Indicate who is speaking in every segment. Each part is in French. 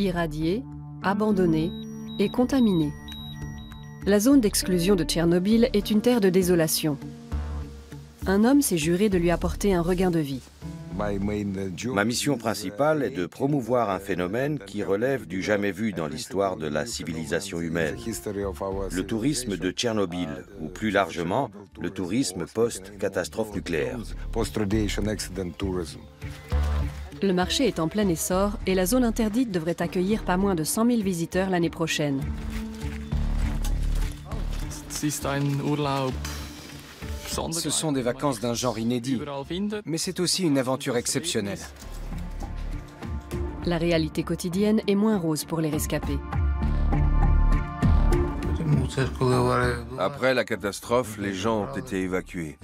Speaker 1: irradiée, abandonnée et contaminée. La zone d'exclusion de Tchernobyl est une terre de désolation. Un homme s'est juré de lui apporter un regain de vie.
Speaker 2: Ma mission principale est de promouvoir un phénomène qui relève du jamais vu dans l'histoire de la civilisation humaine. Le tourisme de Tchernobyl, ou plus largement, le tourisme post-catastrophe nucléaire.
Speaker 1: Le marché est en plein essor et la zone interdite devrait accueillir pas moins de 100 000 visiteurs l'année prochaine.
Speaker 3: Ce sont des vacances d'un genre inédit, mais c'est aussi une aventure exceptionnelle.
Speaker 1: La réalité quotidienne est moins rose pour les rescapés.
Speaker 4: Après la catastrophe, les gens ont été évacués.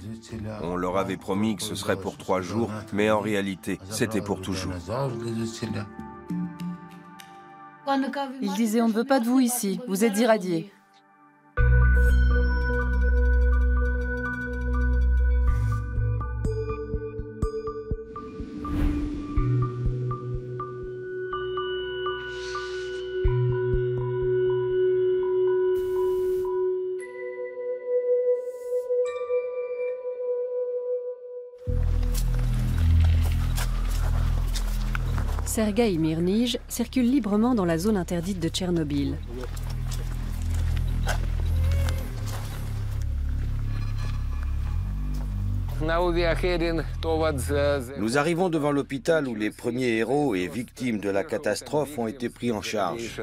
Speaker 4: On leur avait promis que ce serait pour 3 jours, mais en réalité, c'était pour toujours.
Speaker 5: Il disait « On ne veut pas de vous ici, vous êtes irradiés ».
Speaker 1: Sergueï Mirnij circule librement dans la zone interdite de Tchernobyl.
Speaker 2: Nous arrivons devant l'hôpital où les premiers héros et victimes de la catastrophe ont été pris en charge.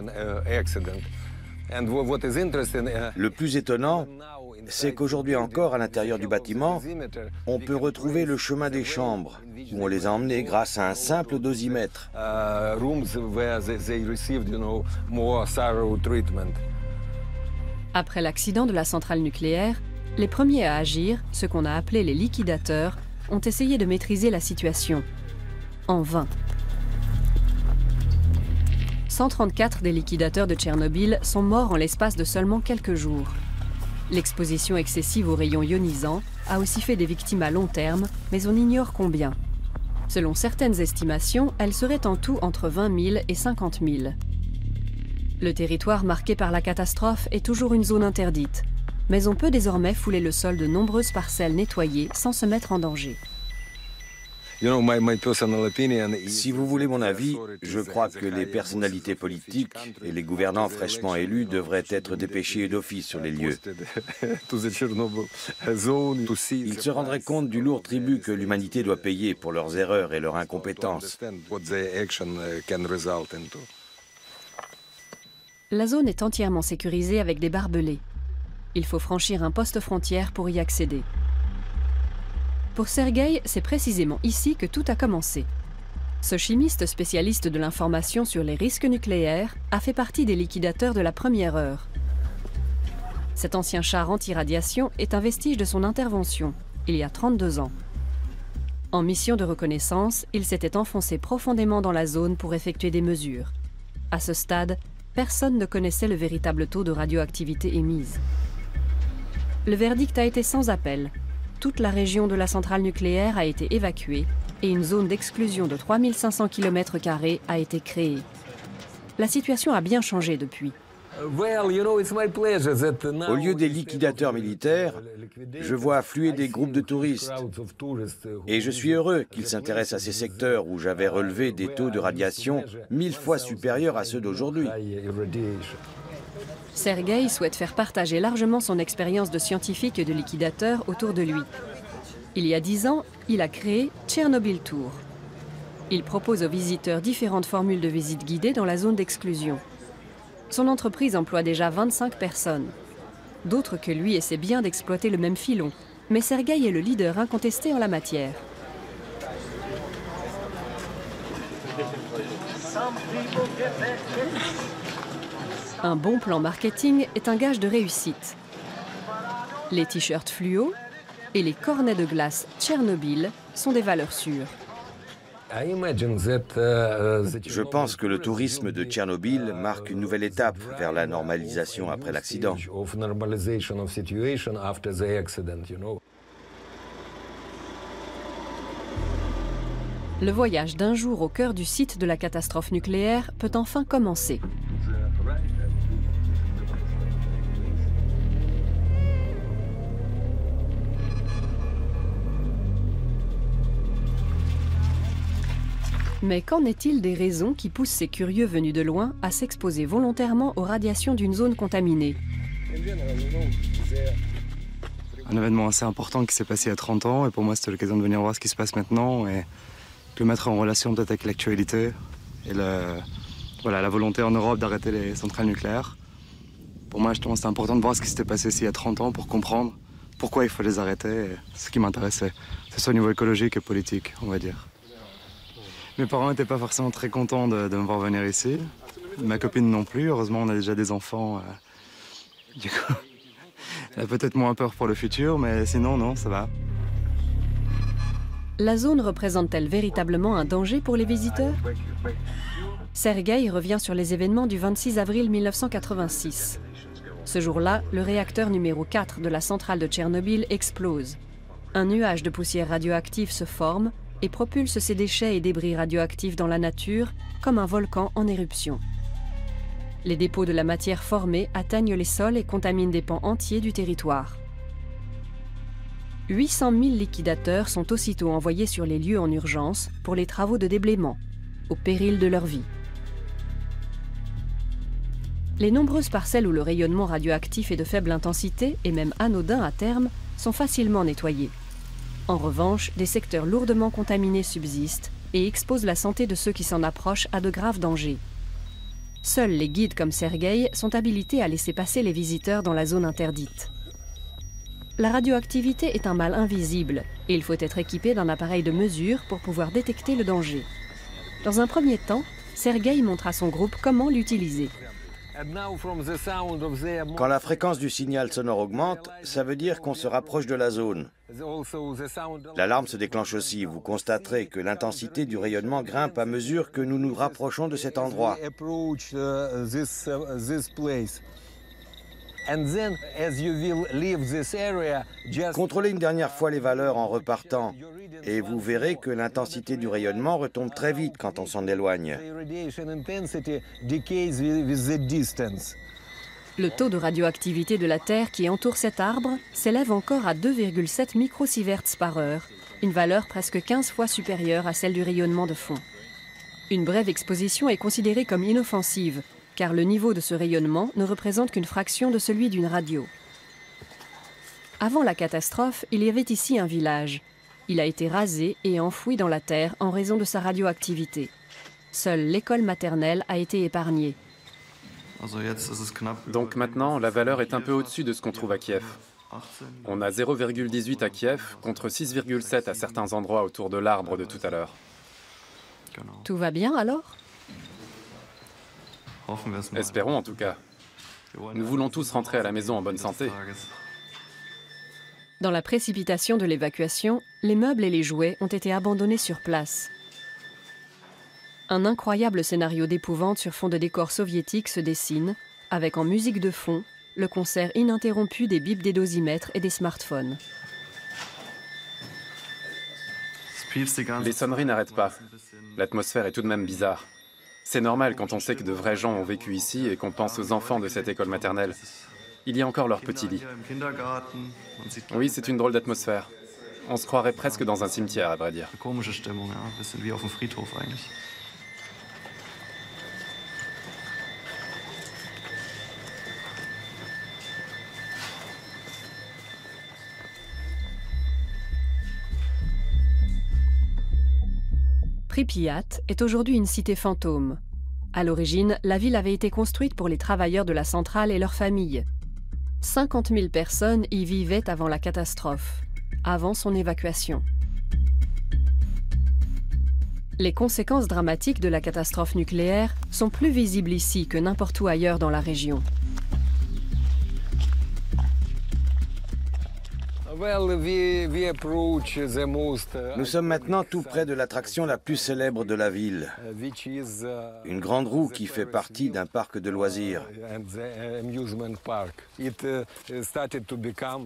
Speaker 2: Le plus étonnant, c'est qu'aujourd'hui encore, à l'intérieur du bâtiment, on peut retrouver le chemin des chambres, où on les a emmenés grâce à un simple dosimètre.
Speaker 1: Après l'accident de la centrale nucléaire, les premiers à agir, ceux qu'on a appelés les liquidateurs, ont essayé de maîtriser la situation. En vain. 134 des liquidateurs de Tchernobyl sont morts en l'espace de seulement quelques jours. L'exposition excessive aux rayons ionisants a aussi fait des victimes à long terme, mais on ignore combien. Selon certaines estimations, elles seraient en tout entre 20 000 et 50 000. Le territoire marqué par la catastrophe est toujours une zone interdite, mais on peut désormais fouler le sol de nombreuses parcelles nettoyées sans se mettre en danger.
Speaker 2: Si vous voulez mon avis, je crois que les personnalités politiques et les gouvernants fraîchement élus devraient être dépêchés d'office sur les lieux. Ils se rendraient compte du lourd tribut que l'humanité doit payer pour leurs erreurs et leur incompétence.
Speaker 1: La zone est entièrement sécurisée avec des barbelés. Il faut franchir un poste frontière pour y accéder. Pour Sergueï, c'est précisément ici que tout a commencé. Ce chimiste spécialiste de l'information sur les risques nucléaires a fait partie des liquidateurs de la première heure. Cet ancien char anti-radiation est un vestige de son intervention, il y a 32 ans. En mission de reconnaissance, il s'était enfoncé profondément dans la zone pour effectuer des mesures. À ce stade, personne ne connaissait le véritable taux de radioactivité émise. Le verdict a été sans appel. Toute la région de la centrale nucléaire a été évacuée et une zone d'exclusion de 3500 km² a été créée. La situation a bien changé depuis.
Speaker 2: Au lieu des liquidateurs militaires, je vois affluer des groupes de touristes. Et je suis heureux qu'ils s'intéressent à ces secteurs où j'avais relevé des taux de radiation 1000 fois supérieurs à ceux d'aujourd'hui.
Speaker 1: Sergueï souhaite faire partager largement son expérience de scientifique et de liquidateur autour de lui. Il y a 10 ans, il a créé Tchernobyl Tour. Il propose aux visiteurs différentes formules de visite guidée dans la zone d'exclusion. Son entreprise emploie déjà 25 personnes. D'autres que lui essaient bien d'exploiter le même filon, mais Sergueï est le leader incontesté en la matière. Un bon plan marketing est un gage de réussite. Les t-shirts fluo et les cornets de glace Tchernobyl sont des valeurs sûres.
Speaker 2: Je pense que le tourisme de Tchernobyl marque une nouvelle étape vers la normalisation après l'accident.
Speaker 1: Le voyage d'un jour au cœur du site de la catastrophe nucléaire peut enfin commencer. Mais qu'en est-il des raisons qui poussent ces curieux venus de loin à s'exposer volontairement aux radiations d'une zone contaminée?
Speaker 6: Un événement assez important qui s'est passé il y a 30 ans, et pour moi c'était l'occasion de venir voir ce qui se passe maintenant et de le mettre en relation peut-être avec l'actualité et la volonté en Europe d'arrêter les centrales nucléaires. Pour moi justement c'était important de voir ce qui s'était passé ici il y a 30 ans pour comprendre pourquoi il faut les arrêter, et c'est ce qui m'intéressait, que ce soit au niveau écologique et politique, on va dire. Mes parents n'étaient pas forcément très contents de me voir venir ici. Ma copine non plus. Heureusement, on a déjà des enfants. Du coup, elle a peut-être moins peur pour le futur, mais sinon, non, ça va.
Speaker 1: La zone représente-t-elle véritablement un danger pour les visiteurs? Sergueï revient sur les événements du 26 avril 1986. Ce jour-là, le réacteur numéro 4 de la centrale de Tchernobyl explose. Un nuage de poussière radioactive se forme et propulse ces déchets et débris radioactifs dans la nature comme un volcan en éruption. Les dépôts de la matière formée atteignent les sols et contaminent des pans entiers du territoire. 800 000 liquidateurs sont aussitôt envoyés sur les lieux en urgence pour les travaux de déblaiement, au péril de leur vie. Les nombreuses parcelles où le rayonnement radioactif est de faible intensité et même anodin à terme sont facilement nettoyées. En revanche, des secteurs lourdement contaminés subsistent et exposent la santé de ceux qui s'en approchent à de graves dangers. Seuls les guides comme Sergueï sont habilités à laisser passer les visiteurs dans la zone interdite. La radioactivité est un mal invisible et il faut être équipé d'un appareil de mesure pour pouvoir détecter le danger. Dans un premier temps, Sergueï montre à son groupe comment l'utiliser.
Speaker 2: Quand la fréquence du signal sonore augmente, ça veut dire qu'on se rapproche de la zone. L'alarme se déclenche aussi. Vous constaterez que l'intensité du rayonnement grimpe à mesure que nous nous rapprochons de cet endroit. Contrôlez une dernière fois les valeurs en repartant et vous verrez que l'intensité du rayonnement retombe très vite quand on s'en éloigne.
Speaker 1: Le taux de radioactivité de la Terre qui entoure cet arbre s'élève encore à 2,7 microsieverts par heure, une valeur presque 15 fois supérieure à celle du rayonnement de fond. Une brève exposition est considérée comme inoffensive, car le niveau de ce rayonnement ne représente qu'une fraction de celui d'une radio. Avant la catastrophe, il y avait ici un village. Il a été rasé et enfoui dans la terre en raison de sa radioactivité. Seule l'école maternelle a été épargnée.
Speaker 7: Donc maintenant, la valeur est un peu au-dessus de ce qu'on trouve à Kiev. On a 0,18 à Kiev contre 6,7 à certains endroits autour de l'arbre de tout à l'heure.
Speaker 1: Tout va bien alors?
Speaker 7: Espérons en tout cas. Nous voulons tous rentrer à la maison en bonne santé.
Speaker 1: Dans la précipitation de l'évacuation, les meubles et les jouets ont été abandonnés sur place. Un incroyable scénario d'épouvante sur fond de décors soviétiques se dessine, avec en musique de fond le concert ininterrompu des bips des dosimètres et des smartphones.
Speaker 7: Les sonneries n'arrêtent pas. L'atmosphère est tout de même bizarre. C'est normal quand on sait que de vrais gens ont vécu ici et qu'on pense aux enfants de cette école maternelle. Il y a encore leur petit lit. Oui, c'est une drôle d'atmosphère. On se croirait presque dans un cimetière, à vrai dire.
Speaker 1: Pripyat est aujourd'hui une cité fantôme. À l'origine, la ville avait été construite pour les travailleurs de la centrale et leurs familles. 50 000 personnes y vivaient avant la catastrophe, avant son évacuation. Les conséquences dramatiques de la catastrophe nucléaire sont plus visibles ici que n'importe où ailleurs dans la région.
Speaker 2: Nous sommes maintenant tout près de l'attraction la plus célèbre de la ville, une grande roue qui fait partie d'un parc de loisirs.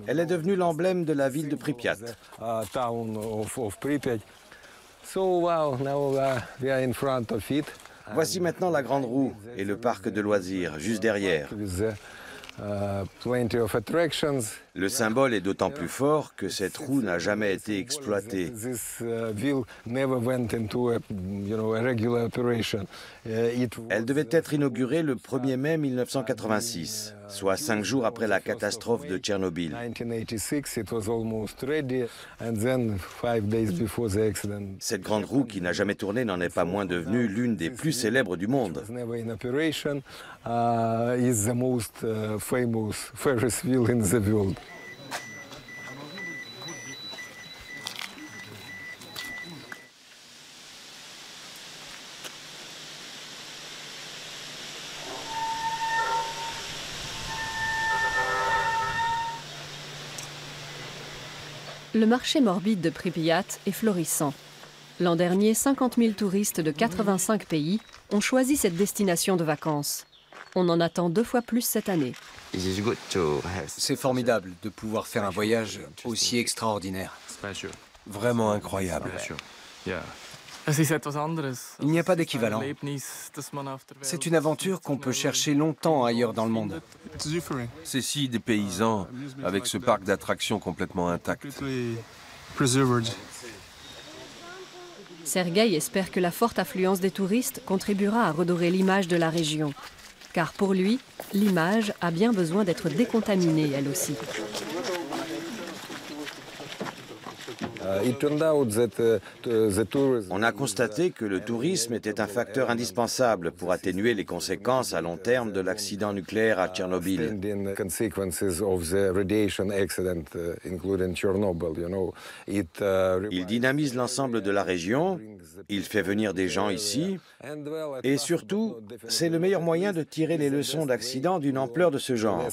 Speaker 2: Elle est devenue l'emblème de la ville de Pripyat. Voici maintenant la Grande Roue et le parc de loisirs, juste derrière. Le symbole est d'autant plus fort que cette roue n'a jamais été exploitée. Elle devait être inaugurée le 1er mai 1986, soit 5 jours après la catastrophe de Tchernobyl. Cette grande roue qui n'a jamais tourné n'en est pas moins devenue l'une des plus célèbres du monde.
Speaker 1: Le marché morbide de Pripyat est florissant. L'an dernier, 50 000 touristes de 85 pays ont choisi cette destination de vacances. On en attend 2 fois plus cette année.
Speaker 3: C'est formidable de pouvoir faire un voyage aussi extraordinaire.
Speaker 4: Vraiment incroyable.
Speaker 3: Il n'y a pas d'équivalent. C'est une aventure qu'on peut chercher longtemps ailleurs dans le monde.
Speaker 4: C'est si dépaysant, avec ce parc d'attractions complètement intact.
Speaker 1: Sergueï espère que la forte affluence des touristes contribuera à redorer l'image de la région. Car pour lui, l'image a bien besoin d'être décontaminée, elle aussi.
Speaker 2: On a constaté que le tourisme était un facteur indispensable pour atténuer les conséquences à long terme de l'accident nucléaire à Tchernobyl. Il dynamise l'ensemble de la région, il fait venir des gens ici, et surtout, c'est le meilleur moyen de tirer les leçons d'accidents d'une ampleur de ce genre.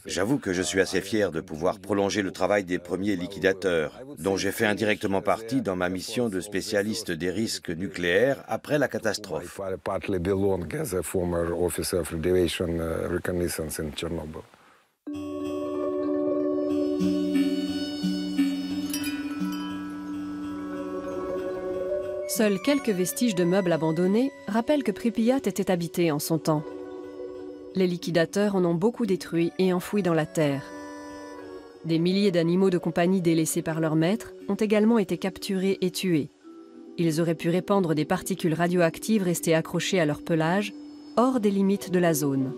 Speaker 2: J'avoue que je suis assez fier de pouvoir prolonger le travail des premiers liquidateurs, dont j'ai fait indirectement partie dans ma mission de spécialiste des risques nucléaires après la catastrophe.
Speaker 1: Seuls quelques vestiges de meubles abandonnés rappellent que Pripyat était habité en son temps. Les liquidateurs en ont beaucoup détruit et enfoui dans la terre. Des milliers d'animaux de compagnie délaissés par leurs maîtres ont également été capturés et tués. Ils auraient pu répandre des particules radioactives restées accrochées à leur pelage, hors des limites de la zone.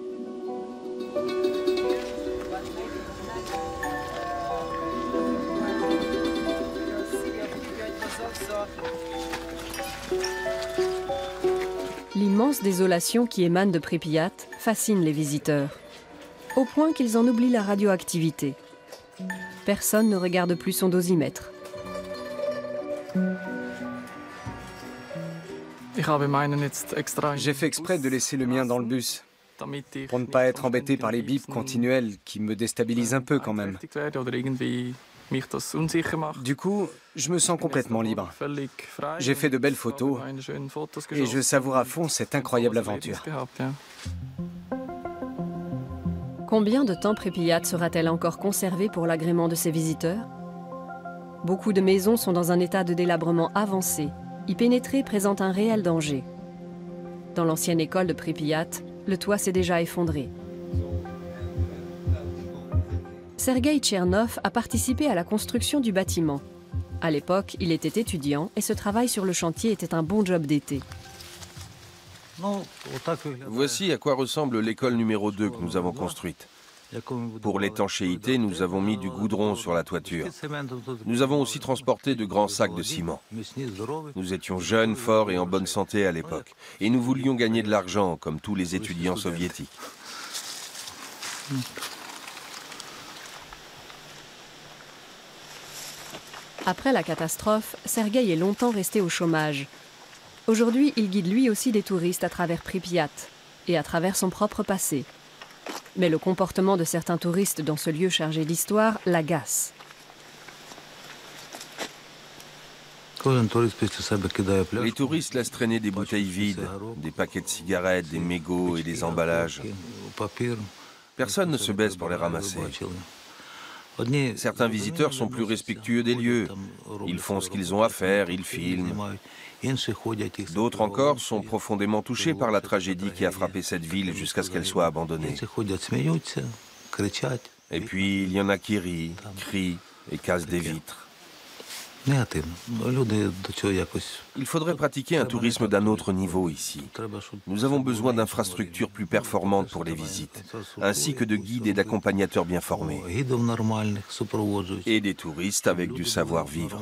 Speaker 1: L'immense désolation qui émane de Pripyat fascine les visiteurs, au point qu'ils en oublient la radioactivité. Personne ne regarde plus son dosimètre.
Speaker 3: J'ai fait exprès de laisser le mien dans le bus, pour ne pas être embêté par les bips continuels qui me déstabilisent un peu quand même. Du coup, je me sens complètement libre. J'ai fait de belles photos et je savoure à fond cette incroyable aventure.
Speaker 1: Combien de temps Pripyat sera-t-elle encore conservée pour l'agrément de ses visiteurs? Beaucoup de maisons sont dans un état de délabrement avancé. Y pénétrer présente un réel danger. Dans l'ancienne école de Pripyat, le toit s'est déjà effondré. Sergueï Tchernov a participé à la construction du bâtiment. À l'époque, il était étudiant et ce travail sur le chantier était un bon job d'été.
Speaker 4: Voici à quoi ressemble l'école numéro 2 que nous avons construite. Pour l'étanchéité, nous avons mis du goudron sur la toiture. Nous avons aussi transporté de grands sacs de ciment. Nous étions jeunes, forts et en bonne santé à l'époque. Et nous voulions gagner de l'argent, comme tous les étudiants soviétiques.
Speaker 1: Après la catastrophe, Sergueï est longtemps resté au chômage. Aujourd'hui, il guide lui aussi des touristes à travers Pripyat et à travers son propre passé. Mais le comportement de certains touristes dans ce lieu chargé d'histoire l'agace.
Speaker 4: Les touristes laissent traîner des bouteilles vides, des paquets de cigarettes, des mégots et des emballages. Personne ne se baisse pour les ramasser. Certains visiteurs sont plus respectueux des lieux. Ils font ce qu'ils ont à faire, ils filment. D'autres encore sont profondément touchés par la tragédie qui a frappé cette ville jusqu'à ce qu'elle soit abandonnée. Et puis, il y en a qui rient, crient et cassent des vitres. Il faudrait pratiquer un tourisme d'un autre niveau ici. Nous avons besoin d'infrastructures plus performantes pour les visites, ainsi que de guides et d'accompagnateurs bien formés. Et des touristes avec du savoir-vivre.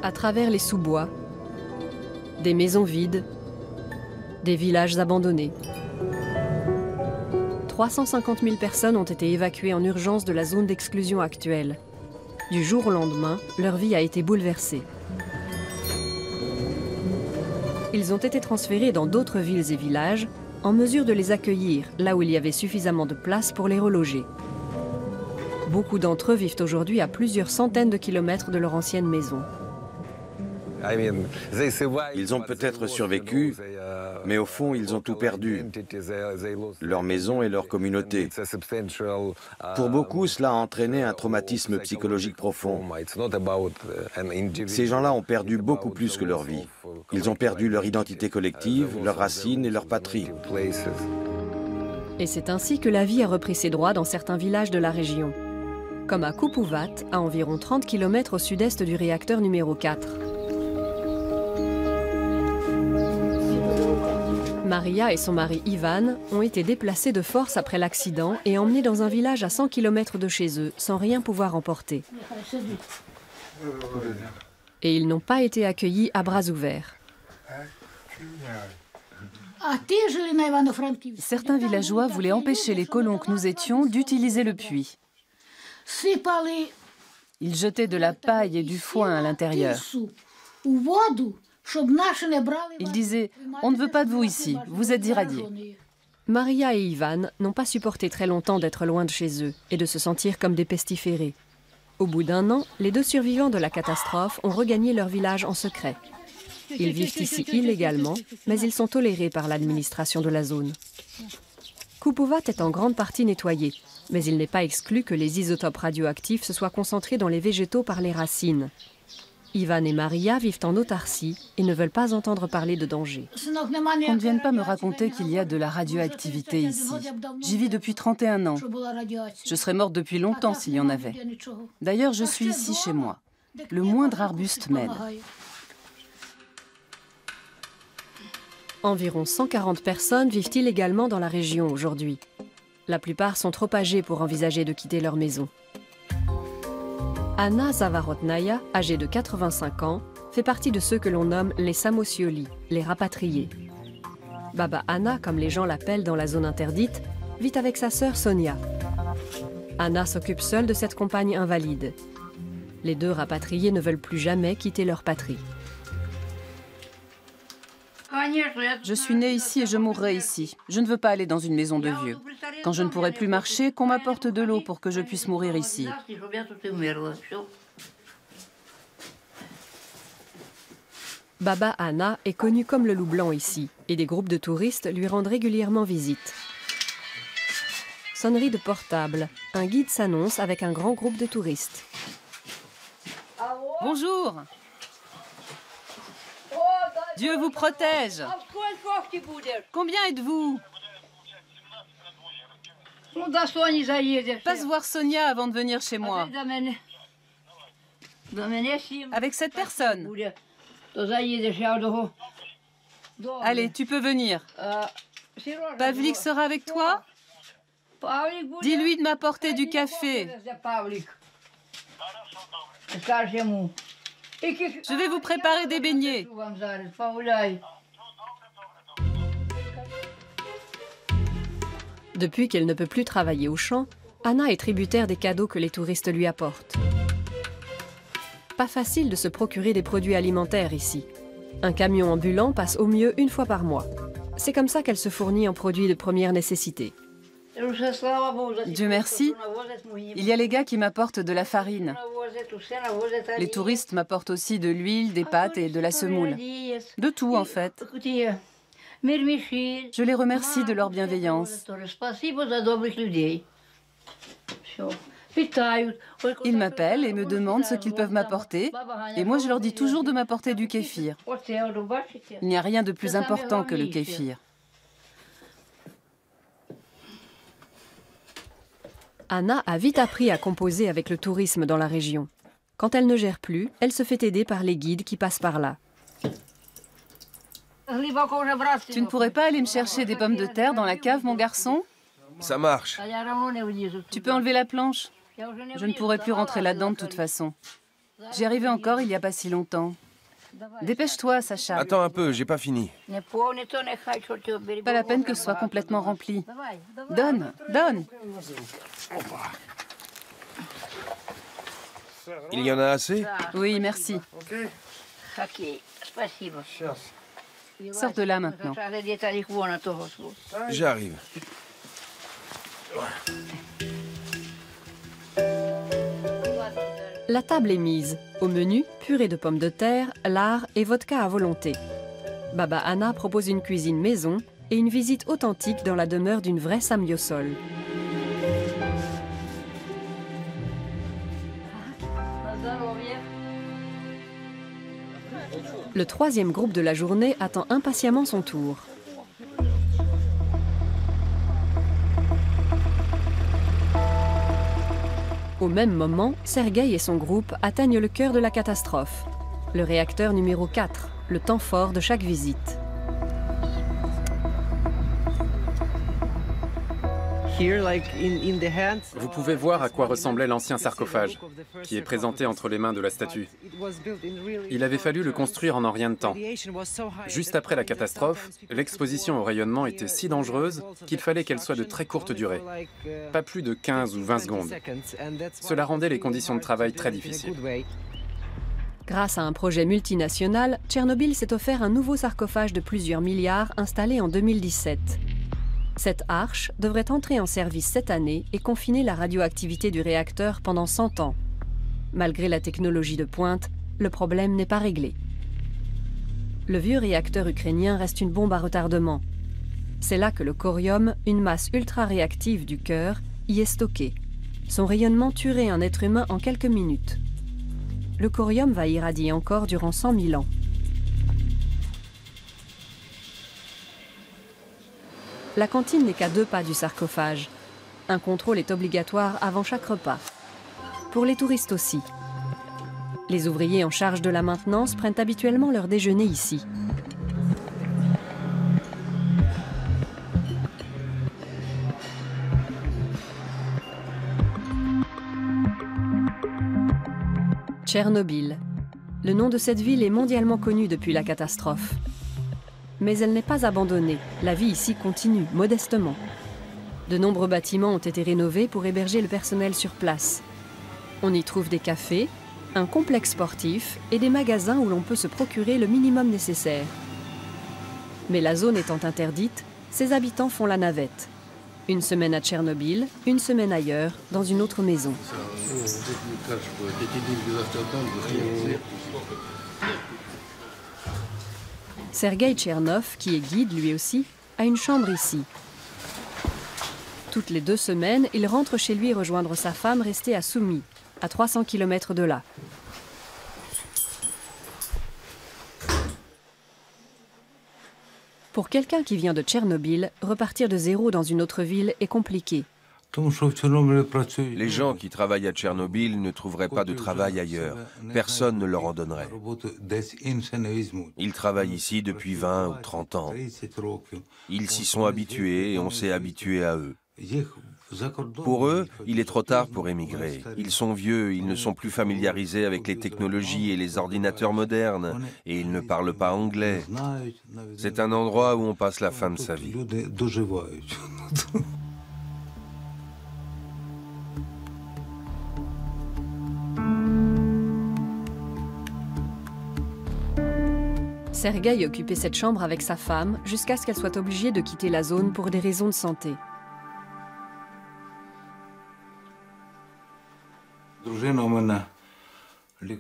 Speaker 1: À travers les sous-bois, des maisons vides, des villages abandonnés. 350 000 personnes ont été évacuées en urgence de la zone d'exclusion actuelle. Du jour au lendemain, leur vie a été bouleversée. Ils ont été transférés dans d'autres villes et villages, en mesure de les accueillir là où il y avait suffisamment de place pour les reloger. Beaucoup d'entre eux vivent aujourd'hui à plusieurs centaines de kilomètres de leur ancienne maison.
Speaker 2: Ils ont peut-être survécu, mais au fond, ils ont tout perdu. Leur maison et leur communauté. Pour beaucoup, cela a entraîné un traumatisme psychologique profond. Ces gens-là ont perdu beaucoup plus que leur vie. Ils ont perdu leur identité collective, leurs racines et leur patrie.
Speaker 1: Et c'est ainsi que la vie a repris ses droits dans certains villages de la région. Comme à Kupuvat, à environ 30 km au sud-est du réacteur numéro 4. Maria et son mari Ivan ont été déplacés de force après l'accident et emmenés dans un village à 100 km de chez eux, sans rien pouvoir emporter. Et ils n'ont pas été accueillis à bras ouverts.
Speaker 5: Certains villageois voulaient empêcher les colons que nous étions d'utiliser le puits. Ils jetaient de la paille et du foin à l'intérieur. Ils disaient « On ne veut pas de vous ici, vous êtes irradiés ».
Speaker 1: Maria et Ivan n'ont pas supporté très longtemps d'être loin de chez eux et de se sentir comme des pestiférés. Au bout d'1 an, les 2 survivants de la catastrophe ont regagné leur village en secret. Ils vivent ici illégalement, mais ils sont tolérés par l'administration de la zone. Kupuvat est en grande partie nettoyé, mais il n'est pas exclu que les isotopes radioactifs se soient concentrés dans les végétaux par les racines. Ivan et Maria vivent en autarcie et ne veulent pas entendre parler de danger.
Speaker 5: Qu'on ne vienne pas me raconter qu'il y a de la radioactivité ici. J'y vis depuis 31 ans. Je serais morte depuis longtemps s'il y en avait. D'ailleurs, je suis ici chez moi. Le moindre arbuste m'aide.
Speaker 1: Environ 140 personnes vivent illégalement dans la région aujourd'hui. La plupart sont trop âgés pour envisager de quitter leur maison. Anna Zavarotnaya, âgée de 85 ans, fait partie de ceux que l'on nomme les Samosioli, les rapatriés. Baba Anna, comme les gens l'appellent dans la zone interdite, vit avec sa sœur Sonia. Anna s'occupe seule de cette compagne invalide. Les 2 rapatriés ne veulent plus jamais quitter leur patrie.
Speaker 5: Je suis née ici et je mourrai ici. Je ne veux pas aller dans une maison de vieux. Quand je ne pourrai plus marcher, qu'on m'apporte de l'eau pour que je puisse mourir ici.
Speaker 1: Baba Anna est connue comme le loup blanc ici, et des groupes de touristes lui rendent régulièrement visite. Sonnerie de portable. Un guide s'annonce avec un grand groupe de touristes.
Speaker 5: Bonjour. Dieu vous protège. Combien êtes-vous? Passe voir Sonia avant de venir chez moi. Avec cette personne. Allez, tu peux venir. Pavlik sera avec toi? Dis-lui de m'apporter du café. Je vais vous préparer des beignets.
Speaker 1: Depuis qu'elle ne peut plus travailler au champ, Anna est tributaire des cadeaux que les touristes lui apportent. Pas facile de se procurer des produits alimentaires ici. Un camion ambulant passe au mieux 1 fois par mois. C'est comme ça qu'elle se fournit en produits de première nécessité.
Speaker 5: Dieu merci, il y a les gars qui m'apportent de la farine. Les touristes m'apportent aussi de l'huile, des pâtes et de la semoule. De tout, en fait. Je les remercie de leur bienveillance. Ils m'appellent et me demandent ce qu'ils peuvent m'apporter, et moi je leur dis toujours de m'apporter du kéfir. Il n'y a rien de plus important que le kéfir.
Speaker 1: Anna a vite appris à composer avec le tourisme dans la région. Quand elle ne gère plus, elle se fait aider par les guides qui passent par là.
Speaker 5: Tu ne pourrais pas aller me chercher des pommes de terre dans la cave, mon garçon?
Speaker 4: Ça marche.
Speaker 5: Tu peux enlever la planche? Je ne pourrai plus rentrer là-dedans de toute façon. J'y arrivais encore il n'y a pas si longtemps. Dépêche-toi, Sacha.
Speaker 4: Attends un peu, j'ai pas fini.
Speaker 5: Pas la peine que ce soit complètement rempli. Donne, donne.
Speaker 4: Il y en a assez?
Speaker 5: Oui, merci. Sors de là maintenant.
Speaker 4: J'arrive.
Speaker 1: La table est mise. Au menu, purée de pommes de terre, lard et vodka à volonté. Baba Anna propose une cuisine maison et une visite authentique dans la demeure d'une vraie samgyeopsal. Le troisième groupe de la journée attend impatiemment son tour. Au même moment, Sergueï et son groupe atteignent le cœur de la catastrophe, le réacteur numéro 4, le temps fort de chaque visite.
Speaker 7: Vous pouvez voir à quoi ressemblait l'ancien sarcophage, qui est présenté entre les mains de la statue. Il avait fallu le construire en rien de temps. Juste après la catastrophe, l'exposition au rayonnement était si dangereuse qu'il fallait qu'elle soit de très courte durée, pas plus de 15 ou 20 secondes. Cela rendait les conditions de travail très difficiles.
Speaker 1: Grâce à un projet multinational, Tchernobyl s'est offert un nouveau sarcophage de plusieurs milliards installé en 2017. Cette arche devrait entrer en service cette année et confiner la radioactivité du réacteur pendant 100 ans. Malgré la technologie de pointe, le problème n'est pas réglé. Le vieux réacteur ukrainien reste une bombe à retardement. C'est là que le corium, une masse ultra-réactive du cœur, y est stocké. Son rayonnement tuerait un être humain en quelques minutes. Le corium va irradier encore durant 100 000 ans. La cantine n'est qu'à 2 pas du sarcophage. Un contrôle est obligatoire avant chaque repas. Pour les touristes aussi. Les ouvriers en charge de la maintenance prennent habituellement leur déjeuner ici. Tchernobyl. Le nom de cette ville est mondialement connu depuis la catastrophe. Mais elle n'est pas abandonnée. La vie ici continue, modestement. De nombreux bâtiments ont été rénovés pour héberger le personnel sur place. On y trouve des cafés, un complexe sportif et des magasins où l'on peut se procurer le minimum nécessaire. Mais la zone étant interdite, ses habitants font la navette. Une semaine à Tchernobyl, une semaine ailleurs, dans une autre maison. Sergueï Tchernov, qui est guide lui aussi, a une chambre ici. Toutes les 2 semaines, il rentre chez lui rejoindre sa femme restée à Soumy, à 300 km de là. Pour quelqu'un qui vient de Tchernobyl, repartir de zéro dans une autre ville est compliqué.
Speaker 4: Les gens qui travaillent à Tchernobyl ne trouveraient pas de travail ailleurs. Personne ne leur en donnerait. Ils travaillent ici depuis 20 ou 30 ans. Ils s'y sont habitués et on s'est habitué à eux. Pour eux, il est trop tard pour émigrer. Ils sont vieux, ils ne sont plus familiarisés avec les technologies et les ordinateurs modernes, et ils ne parlent pas anglais. C'est un endroit où on passe la fin de sa vie.
Speaker 1: Sergueï occupait cette chambre avec sa femme jusqu'à ce qu'elle soit obligée de quitter la zone pour des raisons de santé.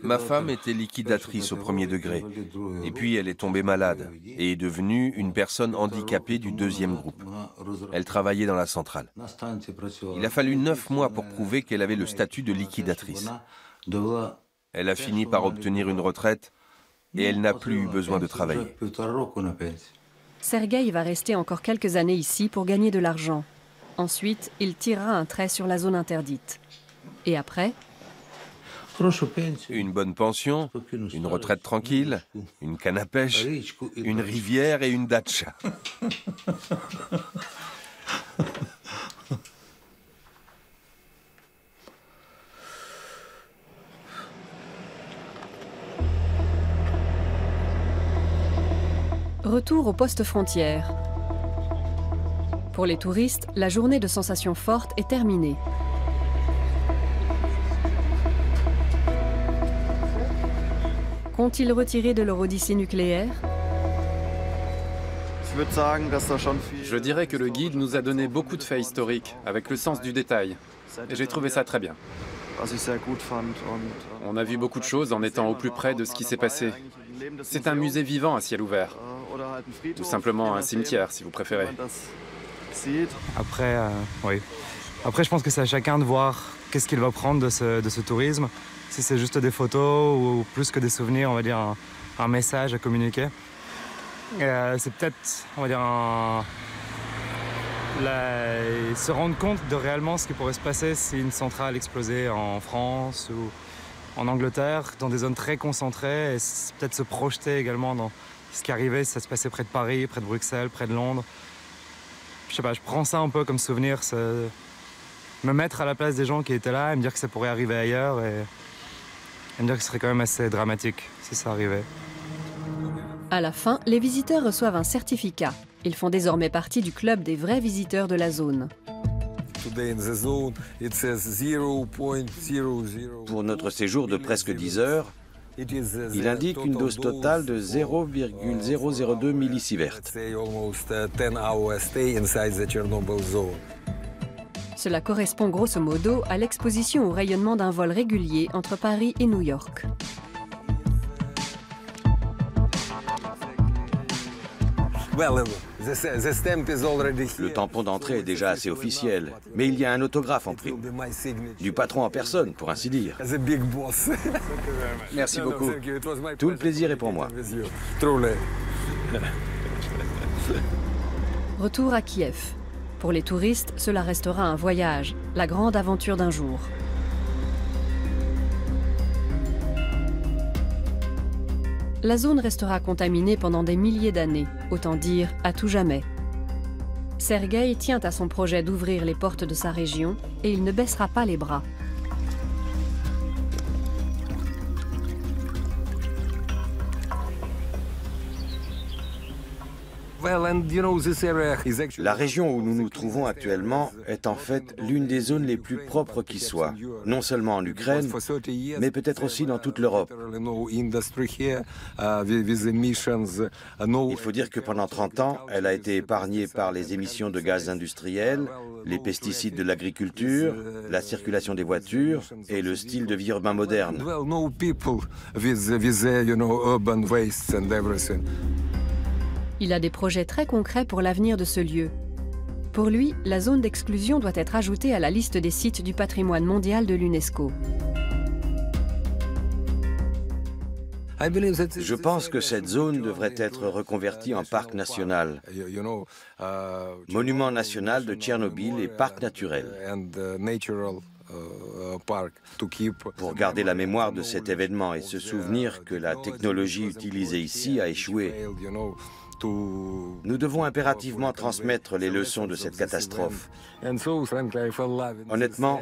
Speaker 4: Ma femme était liquidatrice au premier degré, et puis elle est tombée malade et est devenue une personne handicapée du deuxième groupe. Elle travaillait dans la centrale. Il a fallu 9 mois pour prouver qu'elle avait le statut de liquidatrice. Elle a fini par obtenir une retraite et elle n'a plus eu besoin de travailler.
Speaker 1: Sergueï va rester encore quelques années ici pour gagner de l'argent. Ensuite, il tirera un trait sur la zone interdite. Et après ?
Speaker 4: Une bonne pension, une retraite tranquille, une canne à pêche, une rivière et une datcha.
Speaker 1: Retour au poste frontière. Pour les touristes, la journée de sensations fortes est terminée. Qu'ont-ils retiré de leur odyssée nucléaire?
Speaker 7: Je dirais que le guide nous a donné beaucoup de faits historiques, avec le sens du détail. Et j'ai trouvé ça très bien. On a vu beaucoup de choses en étant au plus près de ce qui s'est passé. C'est un musée vivant à ciel ouvert. Tout simplement un cimetière, si vous préférez.
Speaker 6: Après, oui. Après, je pense que c'est à chacun de voir qu'est-ce qu'il va prendre de ce tourisme. Si c'est juste des photos ou plus que des souvenirs, on va dire un message à communiquer. C'est peut-être, on va dire, se rendre compte de réellement ce qui pourrait se passer si une centrale explosait en France ou en Angleterre, dans des zones très concentrées, et peut-être se projeter également dans ce qui arrivait si ça se passait près de Paris, près de Bruxelles, près de Londres. Je sais pas, je prends ça un peu comme souvenir, me mettre à la place des gens qui étaient là et me dire que ça pourrait arriver ailleurs et me dire que ce serait quand même assez dramatique si ça arrivait.
Speaker 1: À la fin, les visiteurs reçoivent un certificat. Ils font désormais partie du club des vrais visiteurs de la zone.
Speaker 2: Pour notre séjour de presque 10 heures, il indique une dose totale de 0,002 millisieverts.
Speaker 1: Cela correspond grosso modo à l'exposition au rayonnement d'un vol régulier entre Paris et New York.
Speaker 2: Le tampon d'entrée est déjà assez officiel, mais il y a un autographe en prime. Du patron en personne, pour ainsi dire.
Speaker 3: Merci beaucoup.
Speaker 2: Tout le plaisir est pour moi.
Speaker 1: Retour à Kiev. Pour les touristes, cela restera un voyage, la grande aventure d'un jour. La zone restera contaminée pendant des milliers d'années, autant dire à tout jamais. Sergueï tient à son projet d'ouvrir les portes de sa région et il ne baissera pas les bras.
Speaker 2: La région où nous nous trouvons actuellement est en fait l'une des zones les plus propres qui soit, non seulement en Ukraine, mais peut-être aussi dans toute l'Europe. Il faut dire que pendant 30 ans, elle a été épargnée par les émissions de gaz industriels, les pesticides de l'agriculture, la circulation des voitures et le style de vie urbain moderne.
Speaker 1: Il a des projets très concrets pour l'avenir de ce lieu. Pour lui, la zone d'exclusion doit être ajoutée à la liste des sites du patrimoine mondial de l'UNESCO.
Speaker 2: Je pense que cette zone devrait être reconvertie en parc national, monument national de Tchernobyl et parc naturel. Pour garder la mémoire de cet événement et se souvenir que la technologie utilisée ici a échoué. Nous devons impérativement transmettre les leçons de cette catastrophe. Honnêtement,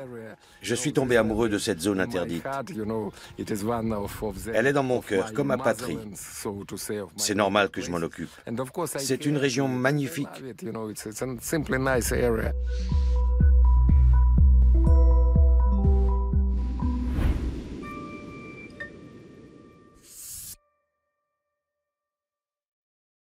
Speaker 2: je suis tombé amoureux de cette zone interdite. Elle est dans mon cœur, comme ma patrie. C'est normal que je m'en occupe. C'est une région magnifique.